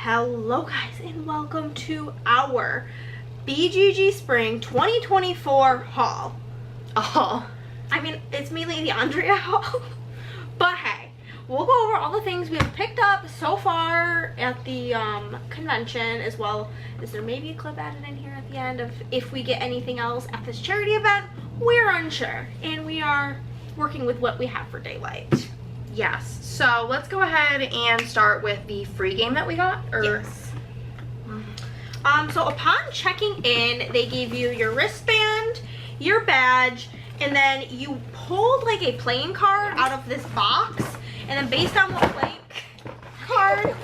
Hello guys and welcome to our BGG Spring 2024 haul. I mean, it's mainly the Andrea haul, but hey, we'll go over all the things we have picked up so far at the convention, as well as there may be a clip added in here at the end of if we get anything else at this charity event. We're unsure, and we are working with what we have for daylight. Yes, so let's go ahead and start with the free game that we got. Yes. So upon checking in, they gave you your wristband, your badge, and then you pulled like a playing card out of this box, and then based on what playing card,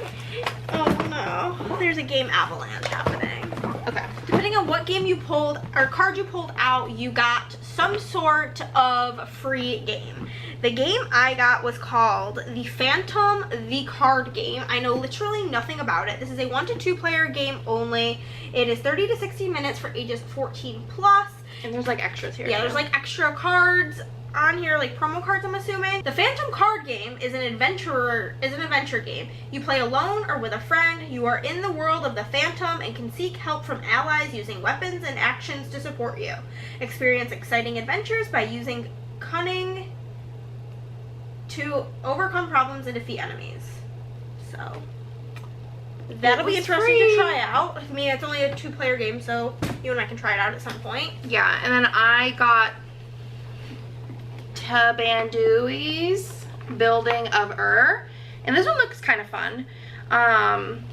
oh no, there's a game avalanche happening. Okay. Depending on what game you pulled or card you pulled out, you got some sort of free game. The game I got was called the Phantom the Card Game. I know literally nothing about it. This is a 1 to 2 player game only. It is 30 to 60 minutes for ages 14 plus. And there's like extras here. Yeah, there's like extra cards on here, like promo cards, I'm assuming. The Phantom Card Game is an adventure game. You play alone or with a friend. You are in the world of the Phantom and can seek help from allies using weapons and actions to support you. Experience exciting adventures by using cunning to overcome problems and defeat enemies. So that'll be interesting to try out. I mean, it's only a 2-player game, so you and I can try it out at some point. Yeah, and then I got Tabandui's Building of Ur, and this one looks kind of fun.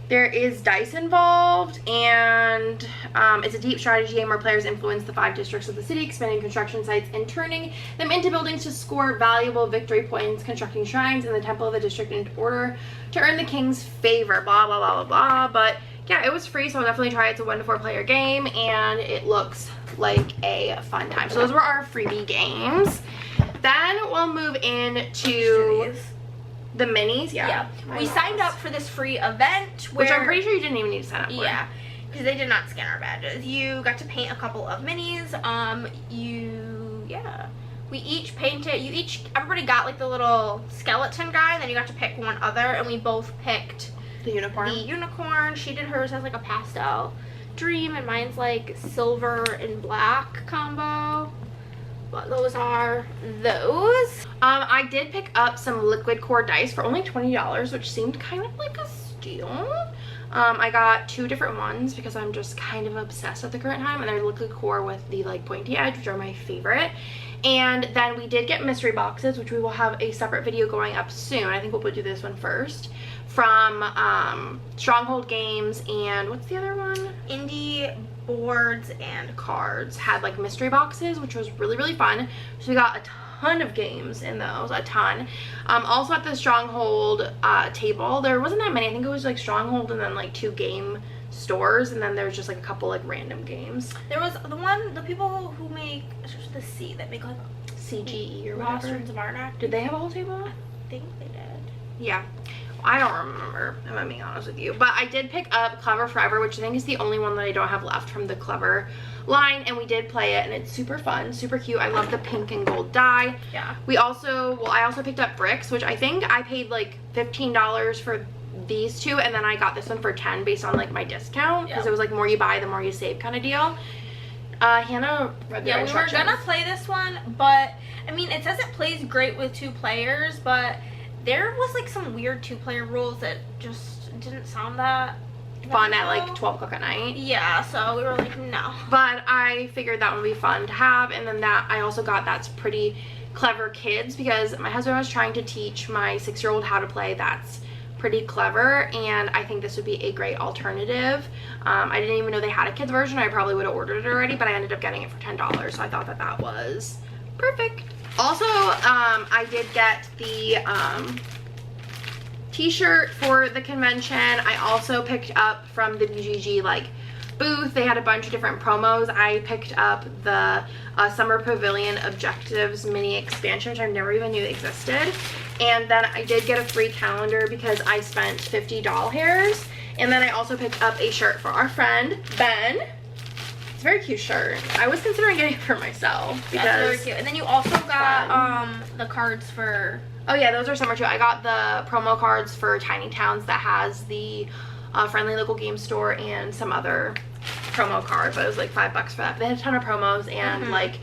There is dice involved, and it's a deep strategy game where players influence the 5 districts of the city, expanding construction sites and turning them into buildings to score valuable victory points, constructing shrines in the temple of the district in order to earn the king's favor, blah blah blah blah blah. But yeah, it was free, so I'll definitely try it. It's a 1 to 4 player game, and it looks like a fun time. So those were our freebie games. Then we'll move into the minis. Yeah. We signed up for this free event, which I'm pretty sure you didn't even need to sign up for. Yeah, because they did not scan our badges. You got to paint a couple of minis. We each painted. Everybody got like the little skeleton guy, and then you got to pick one other, and we both picked the unicorn. She did hers as like a pastel dream, and mine's like silver and black combo. But those are those. I did pick up some liquid core dice for only $20, which seemed kind of like a steal. I got 2 different ones because I'm just kind of obsessed at the current time, and they're liquid core with the like pointy edge, which are my favorite. And then we did get mystery boxes, which we will have a separate video going up soon. I think we'll do this one first. From Stronghold Games, and what's the other one? Indie Boards and Cards had like mystery boxes, which was really, really fun. So we got a ton of games in those, a ton. Also at the Stronghold table, there wasn't that many. I think it was like Stronghold and then like 2 game stores, and then there's just like a couple like random games. There was the people who make the C that make like CGE or Lost whatever. Ruins of Arnak. Did they have a whole table? I think they did. Yeah. I don't remember, if I'm being honest with you. But I did pick up Clever Forever, which I think is the only one that I don't have left from the Clever line. And we did play it, and it's super fun, super cute. I love the pink and gold dye. Yeah. I also picked up bricks, which I think I paid like $15 for these 2. And then I got this one for $10 based on like my discount. Because it was like more you buy, the more you save kind of deal. Hannah read the instructions. We were gonna play this one, but I mean, it says it plays great with 2 players, but there was like some weird 2-player rules that just didn't sound that fun at like 12 o'clock at night. Yeah, so we were like, no. But I figured that would be fun to have. And then that I also got That's Pretty Clever Kids, because my husband was trying to teach my 6-year-old how to play That's Pretty Clever, and I think this would be a great alternative. I didn't even know they had a kids version. I probably would have ordered it already, but I ended up getting it for $10, so I thought that that was perfect. Also, I did get the t-shirt for the convention. I also picked up from the BGG like booth. They had a bunch of different promos. I picked up the Summer Pavilion Objectives mini expansion, which I never even knew existed. And then I did get a free calendar because I spent 50 doll hairs. And then I also picked up a shirt for our friend Ben. It's a very cute shirt. I was considering getting it for myself because that's really cute. And then you also got the cards for Oh yeah, those are summer too. I got the promo cards for Tiny Towns that has the a friendly local game store, and some other promo card, but it was like $5 for that. They had a ton of promos and like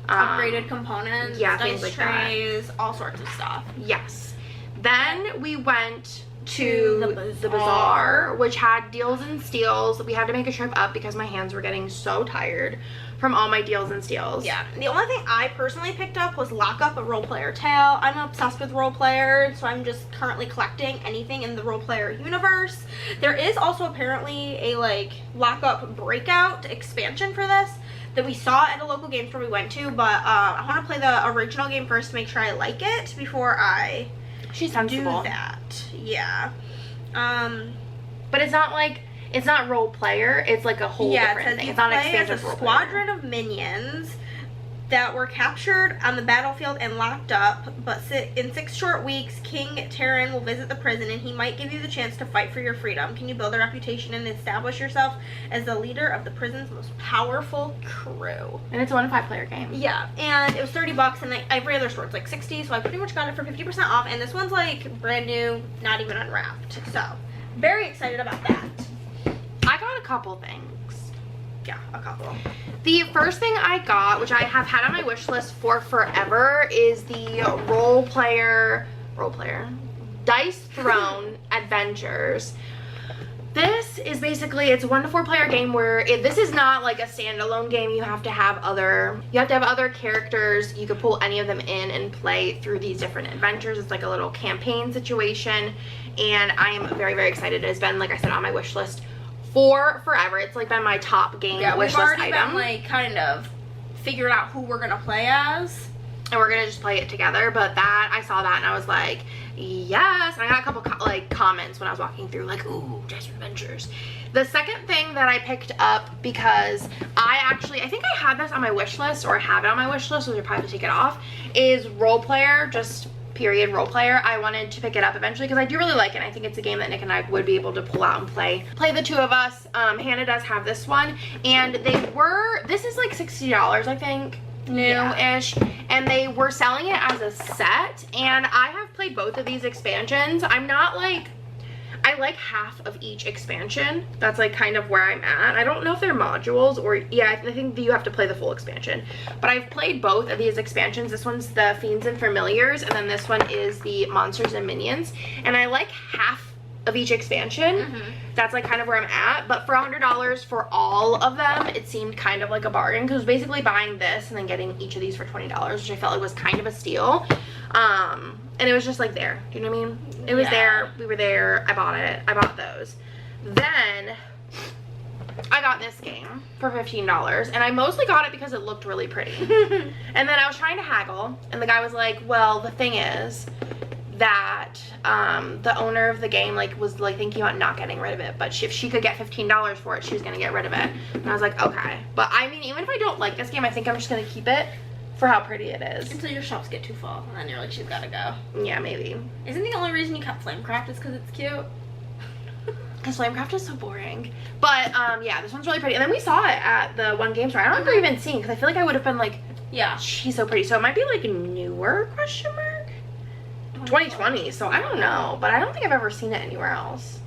upgraded components, yeah, dice things like trays, all sorts of stuff. Yes. Then we went to the bazaar, which had deals and steals. We had to make a trip up because my hands were getting so tired from all my deals and steals. Yeah. The only thing I personally picked up was Lock Up, a role player tale. I'm obsessed with role players, so I'm just currently collecting anything in the role player universe. There is also apparently a like Lock Up breakout expansion for this that we saw at a local game store we went to, but I want to play the original game first to make sure I like it before I She's sensible. do that. Yeah. But it's not like, it's not role player, it's like a whole different thing. It's not an expansion as a role player. squadron of minions that were captured on the battlefield and locked up, but in 6 short weeks, King Terran will visit the prison and he might give you the chance to fight for your freedom. Can you build a reputation and establish yourself as the leader of the prison's most powerful crew? And it's a 1 to 5 player game. Yeah, and it was $30, and every other store it's like 60, so I pretty much got it for 50% off, and this one's like brand new, not even unwrapped. So, very excited about that. I got a couple things. Yeah, a couple. The first thing I got, which I have had on my wish list for forever, is the role player Dice Throne Adventures. This is basically, it's a 1 to 4 player game where this is not like a standalone game. You have to have other characters. You could pull any of them in and play through these different adventures. It's like a little campaign situation, and I am very, very excited. It has been, like I said, on my wish list for forever. It's like been my top game wish list item. We've already been like kind of figured out who we're gonna play as, and we're gonna just play it together. But that, I saw that and I was like, yes. And I got a couple comments when I was walking through, like, ooh, Dice Adventures. The second thing that I picked up, because I think I had this on my wish list, or I have it on my wish list, so I probably take it off, is role player, just period role player. I wanted to pick it up eventually because I do really like it. I think it's a game that Nick and I would be able to pull out and play the two of us. Hannah does have this one, and this is like $60, I think, new-ish, and they were selling it as a set, and I have played both of these expansions. I like half of each expansion. That's like kind of where I'm at. I don't know if they're modules or, yeah, I think you have to play the full expansion. But I've played both of these expansions. This one's the Fiends and Familiars, and then this one is the Monsters and Minions. And I like half of each expansion. That's like kind of where I'm at. But for $100 for all of them, it seemed kind of like a bargain, because basically buying this and then getting each of these for $20, which I felt like was kind of a steal. And it was just like there. Do you know what I mean? It was there. We were there. I bought it. I bought those. Then I got this game for $15, and I mostly got it because it looked really pretty. And then I was trying to haggle, and the guy was like, well, the thing is that the owner of the game was thinking about not getting rid of it, but if she could get $15 for it, she was gonna get rid of it. And I was like, okay. But I mean, even if I don't like this game, I think I'm just gonna keep it for how pretty it is. Until your shops get too full, and then you're like, she's gotta go. Yeah, maybe. Isn't the only reason you kept Flamecraft is because it's cute? Because Flamecraft is so boring. But yeah, this one's really pretty. And then we saw it at the one game store. I don't remember even seeing, because I feel like I would have been like, yeah, she's so pretty. So it might be like newer, question mark? 2020, so I don't know. But I don't think I've ever seen it anywhere else.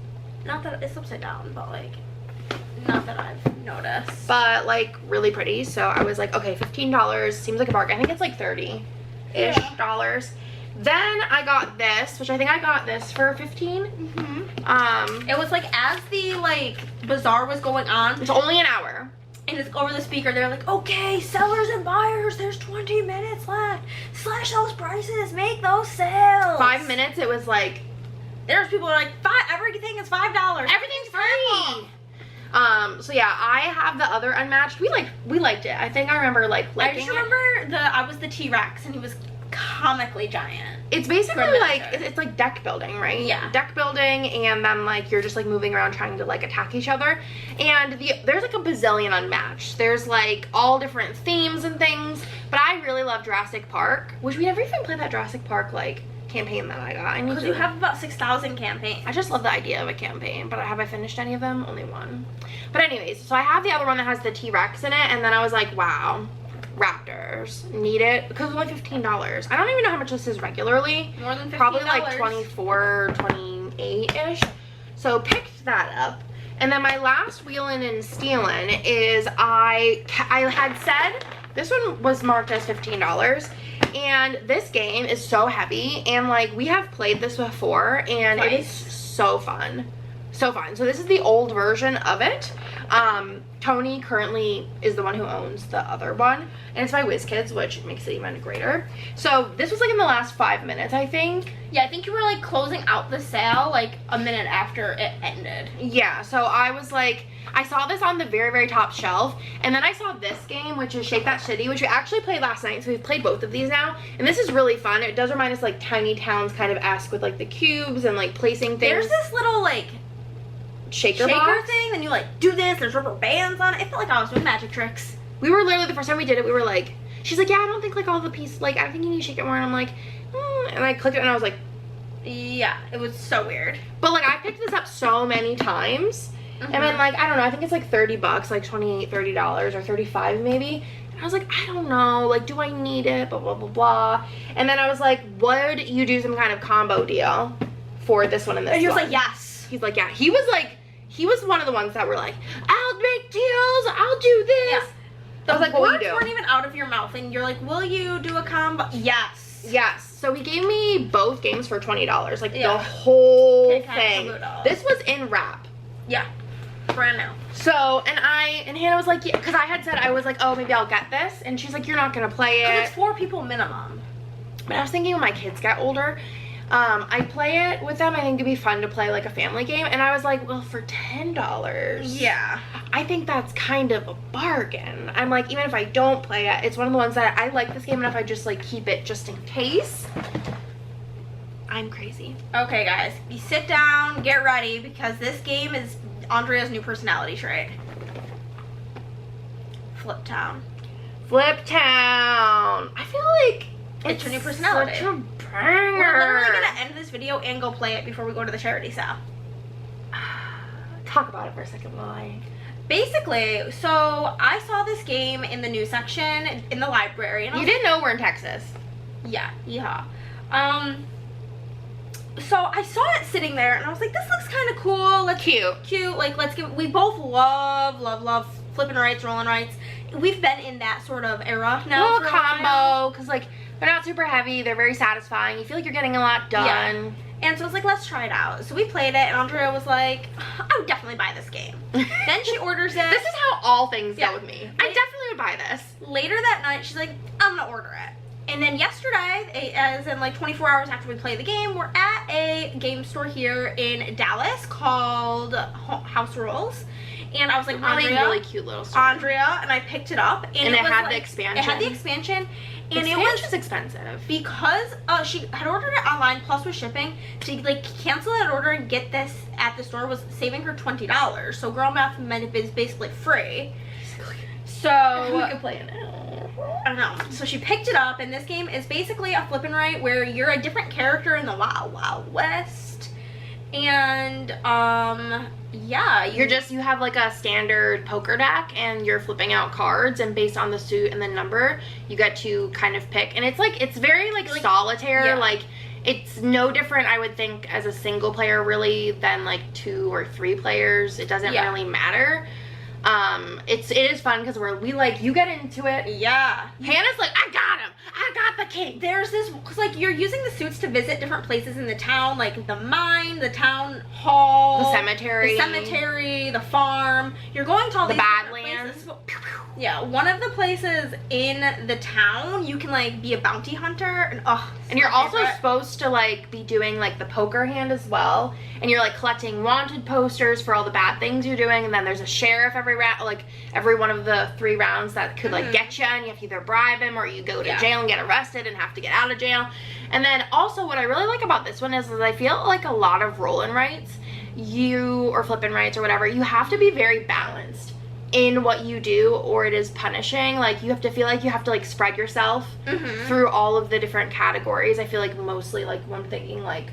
Not that it's upside down, but like, not that I've noticed. But like really pretty. So I was like, okay, $15 seems like a bargain. I think it's like 30-ish dollars. Then I got this, which I think I got this for $15. It was like as the bazaar was going on. It's only an hour. And it's over the speaker. They're like, okay, sellers and buyers, there's 20 minutes left. Slash those prices, make those sales. 5 minutes. It was like, there's people who are like, everything is $5. Everything's free. So yeah, I have the other Unmatched. We liked it. I think I remember liking it. I just remember I was the T-Rex, and he was comically giant. It's basically like, it's like deck building, right? Yeah. Deck building, and then you're just moving around trying to attack each other. And there's a bazillion Unmatched. There's all different themes and things. But I really love Jurassic Park, which we never even played that Jurassic Park campaign that I got. Because you have about 6,000 campaigns. I just love the idea of a campaign, but have I finished any of them? Only one. But anyways, so I have the other one that has the T-Rex in it, and then I was like, wow, Raptors, need it, because it's only $15. I don't even know how much this is regularly. More than $15. Probably $24, $28-ish. So picked that up. And then my last wheelin' and stealin' is I had said this one was marked as $15. And this game is so heavy, and like we have played this before, and it is so fun. So fun. So this is the old version of it. Tony currently is the one who owns the other one, and it's by WizKids, which makes it even greater. So this was like in the last 5 minutes, I think. Yeah, I think you were like closing out the sale like a minute after it ended. Yeah, so I was like, I saw this on the very, very top shelf, and then I saw this game, which is Shake That Shitty, which we actually played last night, so we've played both of these now, and this is really fun. It does remind us like Tiny Towns kind of esque with like the cubes and like placing things. There's this little like shaker box thing, then you like do this, there's rubber bands on it. It felt like I was doing magic tricks. We were literally, the first time we did it, we were like, she's like, yeah, I don't think like all the pieces, like I think you need to shake it more, and I'm like, and I clicked it and I was like, yeah, it was so weird. But like I picked this up so many times, and then like, I don't know, I think it's like $30, like $30 or 35 maybe. And I was like, I don't know, like do I need it, blah blah blah blah. And then I was like, would you do some kind of combo deal for this one and this one? And he was like, yes. He's like, yeah. He was one of the ones that were like, I'll make deals, I'll do this. Yeah. I was like, what will you do? Words weren't even out of your mouth, and you're like, will you do a combo? Yes. Yes. So he gave me both games for $20, like Yeah. the whole Kit Kat thing. Caboodle. This was in wrap. Yeah. Brand new. So, and Hannah was like, yeah, because I had said, I was like, oh, maybe I'll get this. And she's like, you're not going to play Because it. it's 4 people minimum. But I was thinking when my kids get older, I play it with them. I think it'd be fun to play like a family game. And I was like, well, for $10. Yeah. I think that's kind of a bargain. I'm like, even if I don't play it, it's one of the ones that I like this game enough I just like keep it just in case. I'm crazy. Okay, guys. You sit down, get ready, because this game is Andrea's new personality trait. Flip Town. Flip Town. I feel like It's your new personality. Such a banger. We're literally going to end this video and go play it before we go to the charity sale. Talk about it for a second while I... Basically, so I saw this game in the news section in the library. And You didn't know we're in Texas. Yeah, yeehaw. So I saw it sitting there, and I was like, this looks kind of cool. Let's cute. Like, let's give. We both love flipping rights, rolling rights. We've been in that sort of era now. Little combo, because like they're not super heavy. They're very satisfying. You feel like you're getting a lot done. Yeah. And so I was like, let's try it out. So we played it, and Andrea was like, I would definitely buy this game. Then she orders it. This is how all things Yeah. go with me. I definitely would buy this. Later that night, she's like, I'm gonna order it. And then yesterday, as in like 24 hours after we played the game, we're at a game store here in Dallas called House Rules. And I was like, Really cute little store. Andrea, and I picked it up. And it was had like, the expansion. It had the expansion. And it Expansion's was expensive. because she had ordered it online plus with shipping. To like cancel that order and get this at the store was saving her $20. So girl math meant it's basically free. So we could play it now. I don't know. So she picked it up, and this game is basically a flip and right where you're a different character in the Wild Wild West. And yeah, you have like a standard poker deck, and you're flipping out cards, and based on the suit and the number, you get to kind of pick. And it's very like solitaire. Yeah. Like it's no different, I would think, as a single player really than like 2 or 3 players. It doesn't really matter. It is fun because you get into it. Yeah. Hannah's like, I got him. I got the king. There's this, because like you're using the suits to visit different places in the town, like the mine, the town hall, The cemetery, the farm. You're going to all the these different Badlands. places. Yeah, one of the places in the town, you can like be a bounty hunter, and you're also supposed to like be doing like the poker hand as well, and you're like collecting wanted posters for all the bad things you're doing, and then there's a sheriff every round, like every one of the 3 rounds that could like get you, and you have to either bribe him or you go to jail and get arrested and have to get out of jail. And then also what I really like about this one is I feel like a lot of roll-in rights, or flippin' rights or whatever, you have to be very balanced in what you do, or it is punishing. Like you have to feel like you have to like spread yourself through all of the different categories. I feel like mostly like when I'm thinking like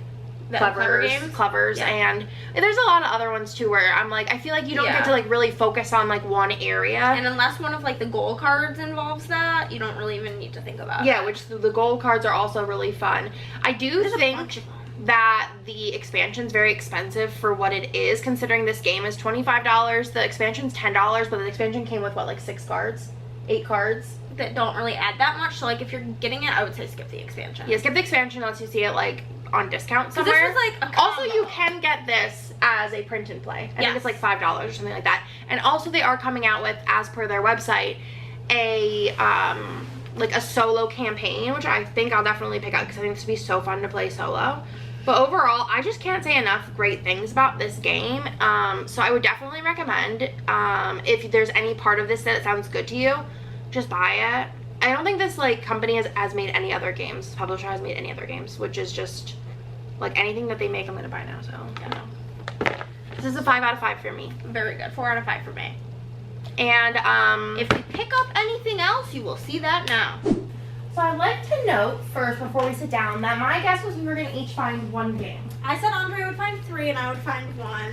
clevers, and there's a lot of other ones too where I'm like, I feel like you don't get to like really focus on like one area, and unless one of like the goal cards involves that, you don't really even need to think about it. Which the gold cards are also really fun. I do think that the expansion's very expensive for what it is, considering this game is $25. The expansion's $10, but the expansion came with what, like 6 cards? 8 cards? That don't really add that much. So like if you're getting it, I would say skip the expansion. Yeah, skip the expansion unless you see it like on discount somewhere. This was like a also, combo. you can get this as a print and play. I think it's like $5 or something like that. And also they are coming out with, as per their website, a like a solo campaign, which I think I'll definitely pick up because I think this would be so fun to play solo. But overall, I just can't say enough great things about this game. So I would definitely recommend, if there's any part of this that sounds good to you, just buy it. I don't think this like company has made any other games. This publisher has made any other games, which is just like anything that they make, I'm gonna buy now. So yeah. This is a 5 out of 5 for me. Very good. 4 out of 5 for me. And if we pick up anything else, you will see that now. so I'd like to note first before we sit down that my guess was we were gonna each find 1 game. I said Andre would find 3 and I would find 1.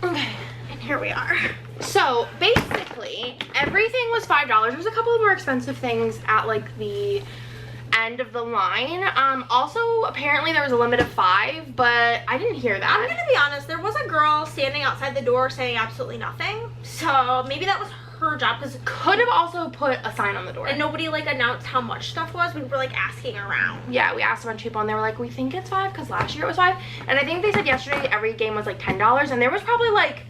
Okay. And here we are. So basically, everything was $5. There's a couple of more expensive things at like the end of the line. Also, apparently there was a limit of 5, but I didn't hear that. I'm gonna be honest, there was a girl standing outside the door saying absolutely nothing. So maybe that was her job, because Could have also put a sign on the door. and nobody like announced how much stuff was. We were like asking around. Yeah, we asked a bunch of people and they were like, we think it's 5 because last year it was 5. And I think they said yesterday every game was like $10, and there was probably like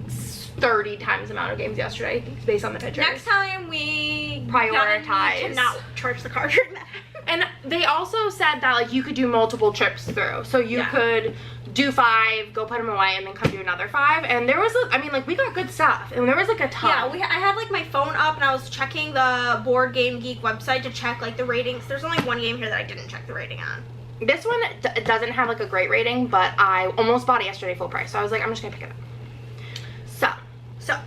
30 times the amount of games yesterday based on the pictures. Next time we Prioritize. gotta need to not charge the card during that. And they also said that like you could do multiple trips through. So you could do 5, go put them away, and then come do another 5. And there was, I mean, like we got good stuff. And there was like a ton. Yeah, I had like my phone up and I was checking the Board Game Geek website to check like the ratings. There's only 1 game here that I didn't check the rating on. This one doesn't have like a great rating, but I almost bought it yesterday full price. So I was like, I'm just gonna pick it up. So,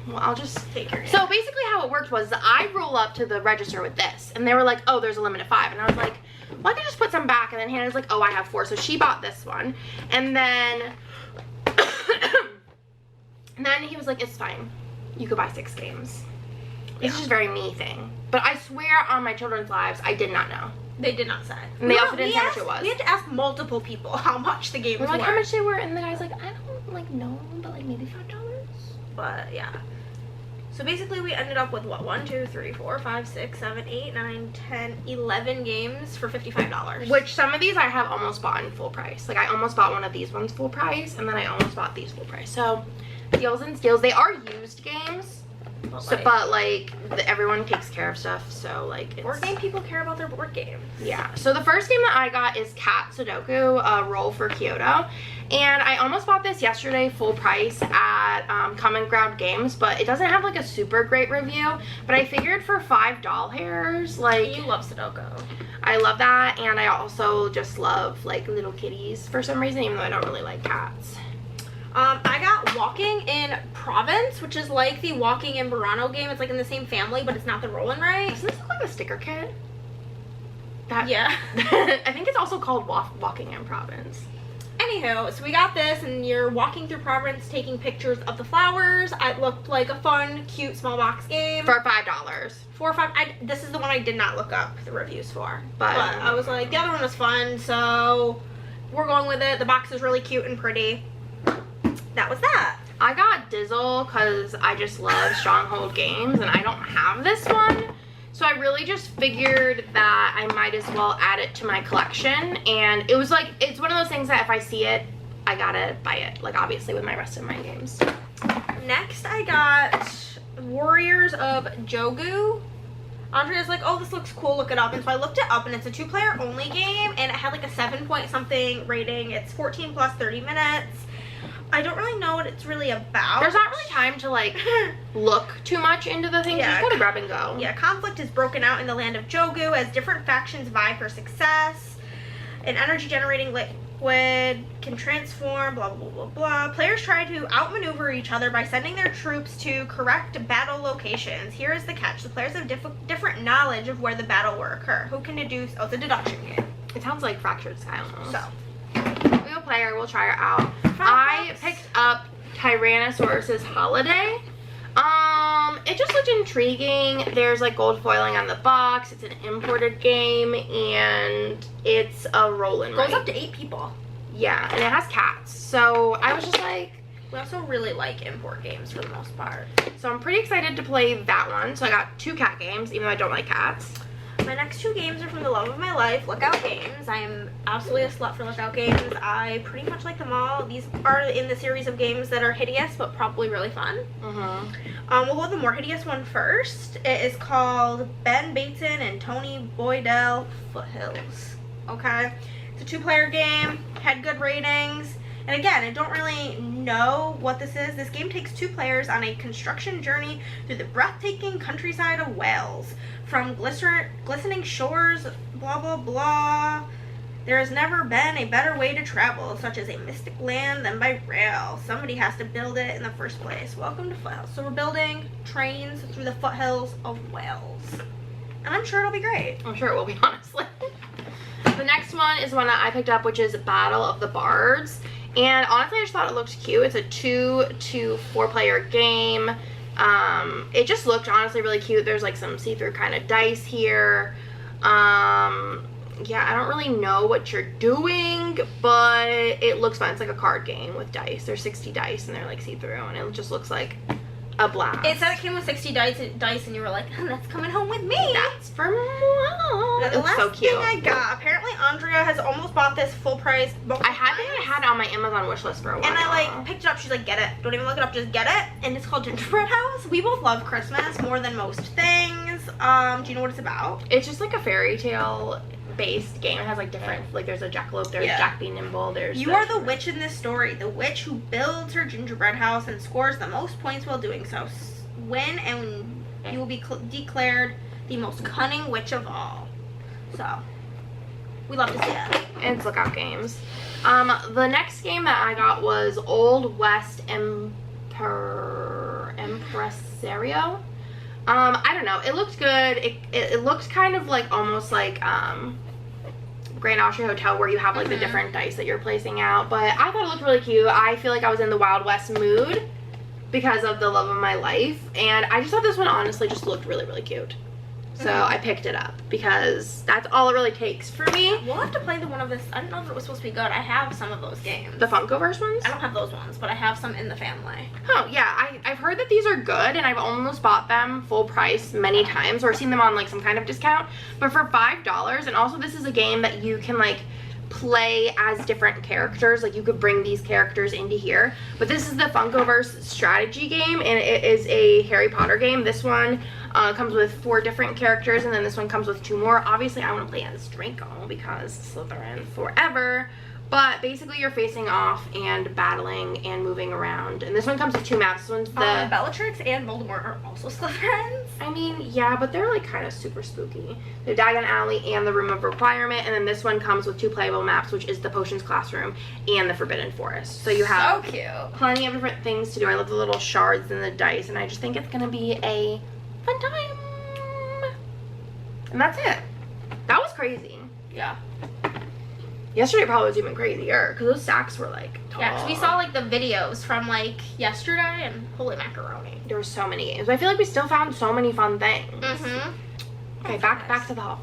well, I'll just take your So basically how it worked was I roll up to the register with this, and they were like, oh, there's a limit of 5. And I was like, well, I can just put some back. And then Hannah's like, oh, I have 4. So she bought this one. And then, he was like, it's fine. You could buy 6 games. It's just a very me thing. But I swear on my children's lives, I did not know. They did not say. And they also didn't say how much it was. We had to ask multiple people how much the game was We're like, worth. how much they were? And the guy's like, I don't like know, but like maybe $5. But yeah. So basically we ended up with what? 1, 2, 3, 4, 5, 6, 7, 8, 9, 10, 11 games for $55. Which some of these I have almost bought in full price. Like I almost bought one of these ones full price, and then I almost bought these full price. So deals and steals. They are used games. But everyone takes care of stuff, so like it's, board game people care about their board games. Yeah. So the first game that I got is Cat Sudoku, Roll for Kyoto, and I almost bought this yesterday full price at Common Ground Games, but it doesn't have like a super great review. But I figured for $5 hairs, like you love Sudoku. I love that, and I also just love like little kitties for some reason, even though I don't really like cats. I got Walking in Province, which is like the Walking in Burano game. It's like in the same family, but it's not the roll and write. Doesn't this look like a sticker kit? Yeah. I think it's also called Walking in Province. Anywho, so we got this, and you're walking through Province taking pictures of the flowers. It looked like a fun, cute, small box game. For $5. 4 or 5. This is the one I did not look up the reviews for. But I was like, the other one was fun, so we're going with it. The box is really cute and pretty. That was that. I got Dizzle because I just love Stronghold games, and I don't have this one. So I really just figured that I might as well add it to my collection. And it was like, it's one of those things that if I see it, I gotta buy it. Like obviously with my rest of my games. Next I got Warriors of Jogu. Andrea's like, oh, this looks cool, look it up. And so I looked it up, and it's a 2-player only game, and it had like a 7-point-something rating. It's 14 plus 30 minutes. I don't really know what it's really about. There's not really time to like look too much into the things. You just gotta grab and go. Yeah, conflict is broken out in the land of Jogu as different factions vie for success. An energy generating liquid can transform, blah, blah, blah, blah. Players try to outmaneuver each other by sending their troops to correct battle locations. Here is the catch. The players have different knowledge of where the battle will occur. Who can deduce? Oh, it's a deduction game. It sounds like Fractured Sky almost. So. We'll play her. We'll try her out. I picked up Tyrannosaurus's Holiday. It just looked intriguing. There's like gold foiling on the box. It's an imported game, and it's a roll and write. Goes up to 8 people. Yeah, and it has cats. So I was just like, We also really like import games for the most part. so I'm pretty excited to play that one. So I got 2 cat games, even though I don't like cats. My next 2 games are from the love of my life, Lookout Games. I am absolutely a slut for Lookout Games. I pretty much like them all. These are in the series of games that are hideous, but probably really fun. We'll go with the more hideous one first. It is called Ben Bateson and Tony Boydell Foothills. Okay? It's a 2-player game, had good ratings. And again, I don't really know what this is. This game takes 2 players on a construction journey through the breathtaking countryside of Wales. From glistening shores, blah, blah, blah. There has never been a better way to travel, such as a mystic land, than by rail. Somebody has to build it in the first place. Welcome to Foothills. So we're building trains through the foothills of Wales. And I'm sure it'll be great. I'm sure it will be, honestly. The next one is one that I picked up, which is Battle of the Bards. And honestly, I just thought it looked cute. It's a 2 to 4-player game. It just looked honestly really cute. There's like some see-through kind of dice here. Yeah, I don't really know what you're doing, but it looks fun. It's like a card game with dice. There's 60 dice and they're like see-through, and it just looks like a blast. It said it came with 60 dice and you were like, that's coming home with me. That's for mom. Now, the It's last so cute. thing I got, apparently Andrea has almost bought this full price. I had it on my Amazon wish list for a while. And I like picked it up. She's like, get it. Don't even look it up. Just get it. And it's called Gingerbread House. We both love Christmas more than most things. Do you know what it's about? It's just like a fairy tale based game. It has like different, like there's a jackalope, there's Jack Be Nimble, there's... You are the witch in this story. The witch who builds her gingerbread house and scores the most points while doing so. Win and you will be declared the most cunning witch of all. So, we love to see it. And it's Lookout Games. The next game that I got was Old West Impresario. I don't know. It looked good. It looked kind of like almost like Grand Austria Hotel, where you have like the different dice that you're placing out. But I thought it looked really cute. I feel like I was in the Wild West mood because of the love of my life. And I just thought this one honestly just looked really, really cute. So I picked it up because that's all it really takes for me. We'll have to play the one of this. I don't know if it was supposed to be good. I have some of those games. The Funkoverse ones? I don't have those ones, but I have some in the family. Oh, yeah. I've heard that these are good, and I've almost bought them full price many times, or seen them on, like, some kind of discount. But for $5, and also this is a game that you can, like, play as different characters. Like, you could bring these characters into here. But this is the Funkoverse strategy game, and it is a Harry Potter game. This one comes with 4 different characters, and then this one comes with 2 more. Obviously, I want to play as Draco because Slytherin forever. But basically, you're facing off and battling and moving around. And this one comes with 2 maps. This one's the... Bellatrix and Voldemort are also Slytherins. I mean, yeah, but they're like kind of super spooky. The Diagon Alley and the Room of Requirement. And then this one comes with 2 playable maps, which is the Potions Classroom and the Forbidden Forest. So you have so cute. Plenty of different things to do. I love the little shards and the dice. And I just think it's going to be a fun time. And that's it. That was crazy. Yeah. Yesterday probably was even crazier because those sacks were like tall. Yeah, because we saw like the videos from like yesterday and holy macaroni. There were so many games. But I feel like we still found so many fun things. Okay, back to the haul.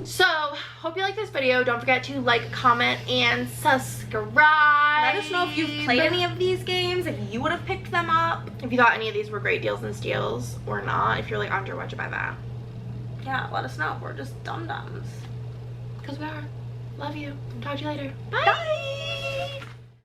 So, hope you like this video. Don't forget to like, comment, and subscribe. Let us know if you've played any of these games, if you would have picked them up. If you thought any of these were great deals and steals or not. If you're like, Andre, why'd you buy that? Yeah, let us know. We're just dum-dums. Because we are. Love you. Talk to you later. Bye. Bye.